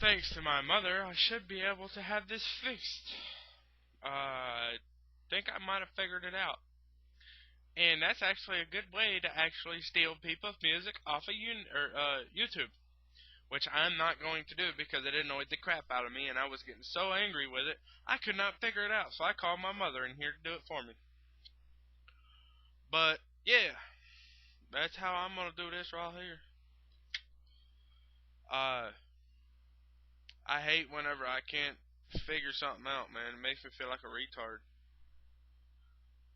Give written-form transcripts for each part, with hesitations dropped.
thanks to my mother, I should be able to have this fixed. I think I might have figured it out. And that's actually a good way to actually steal people's music off of YouTube. Which I'm not going to do because it annoyed the crap out of me and I was getting so angry with it, I could not figure it out. So I called my mother in here to do it for me. But, yeah, that's how I'm going to do this right here. I hate whenever I can't figure something out, man. It makes me feel like a retard.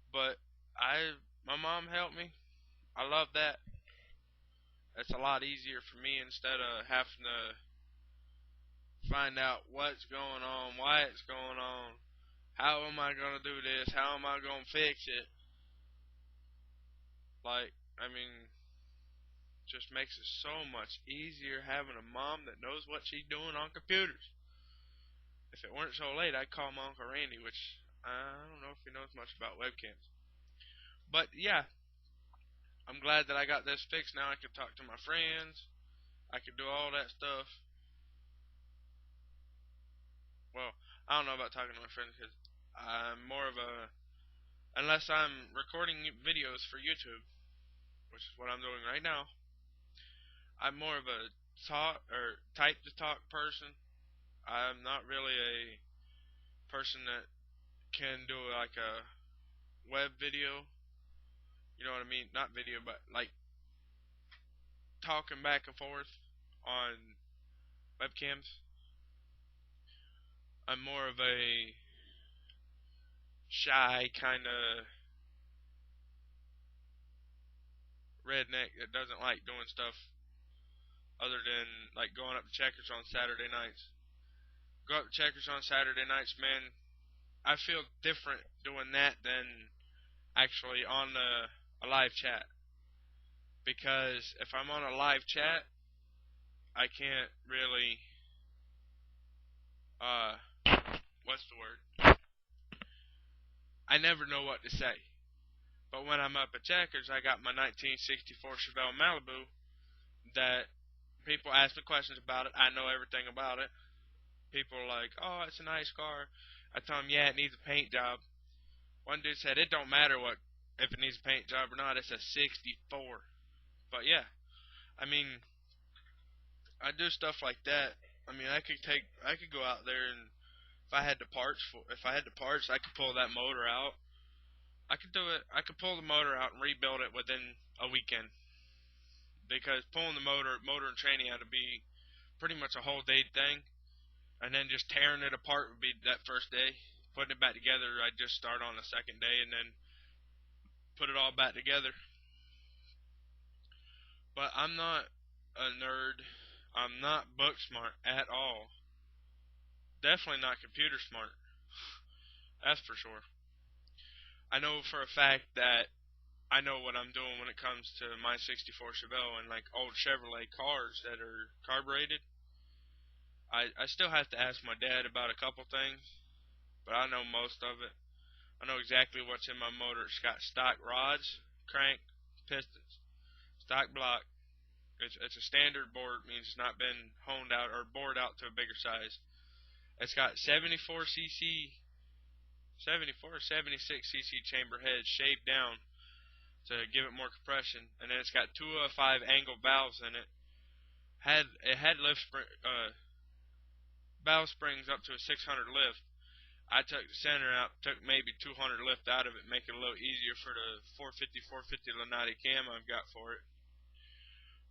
But my mom helped me. I love that. It's a lot easier for me instead of having to find out what's going on, why it's going on, how am I going to do this, how am I going to fix it. Just makes it so much easier having a mom that knows what she's doing on computers. If it weren't so late, I'd call my Uncle Randy, which I don't know if he knows much about webcams. But yeah, I'm glad that I got this fixed. Now I can talk to my friends. I can do all that stuff. Well, I don't know about talking to my friends because I'm more of a, unless I'm recording videos for YouTube, which is what I'm doing right now, I'm more of a type to talk person. I'm not really a person that can do like a web video. You know what I mean? Not video, but like talking back and forth on webcams. I'm more of a shy kind of redneck that doesn't like doing stuff other than like going up to Checkers on Saturday nights. Go up to Checkers on Saturday nights, man. I feel different doing that than actually on a live chat. Because if I'm on a live chat, I can't really, what's the word? I never know what to say. But when I'm up at Checkers, I got my 1964 Chevelle Malibu that people ask me questions about it. I know everything about it. People are like, oh, it's a nice car. I tell them, yeah, it needs a paint job. One dude said, it don't matter if it needs a paint job or not, it's a 64. But yeah, I mean, I do stuff like that. I mean, I could go out there and if I had the parts, I could pull that motor out. I could do it. I could pull the motor out and rebuild it within a weekend. Because pulling the motor and training had to be pretty much a whole day thing. And then just tearing it apart would be that first day. Putting it back together, I'd just start on the second day and then put it all back together. But I'm not a nerd. I'm not book smart at all. Definitely not computer smart. That's for sure. I know for a fact that I know what I'm doing when it comes to my 64 Chevelle and like old Chevrolet cars that are carbureted. I still have to ask my dad about a couple things, but I know most of it. I know exactly what's in my motor. It's got stock rods, crank, pistons, stock block. It's a standard board, means it's not been honed out or bored out to a bigger size. It's got 74 or 76 cc chamber heads shaved down to give it more compression, and then it's got 205 angle valves in it. It had valve springs up to a 600 lift. I took the center out, took maybe 200 lift out of it, make it a little easier for the 450 Lanati cam I've got for it.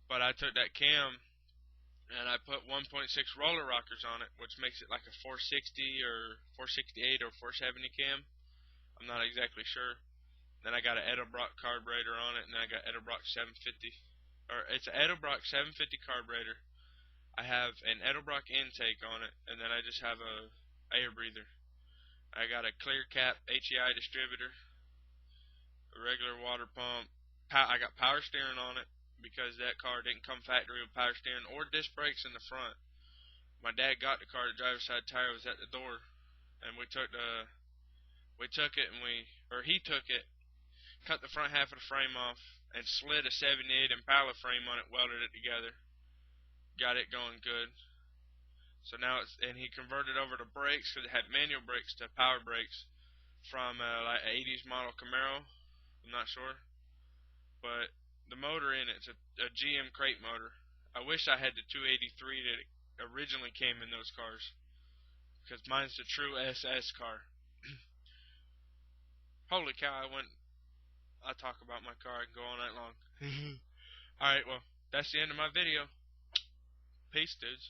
But I took that cam and I put 1.6 roller rockers on it, which makes it like a 460 or 468 or 470 cam. I'm not exactly sure. Then I got an Edelbrock carburetor on it, and then I got Edelbrock 750. It's an Edelbrock 750 carburetor. I have an Edelbrock intake on it, and then I just have a air breather. I got a clear cap HEI distributor, a regular water pump. I got power steering on it because that car didn't come factory with power steering or disc brakes in the front. My dad got the car, the driver's side tire was at the door, and he took it, cut the front half of the frame off, and slid a 78 Impala frame on it, welded it together. Got it going good. So now and he converted over to brakes because it had manual brakes to power brakes from like an 80s model Camaro. I'm not sure, but the motor in it's a GM crate motor. I wish I had the 283 that originally came in those cars, because mine's the true SS car. Holy cow! I talk about my car and go all night long. Alright, well, that's the end of my video. Peace, dudes.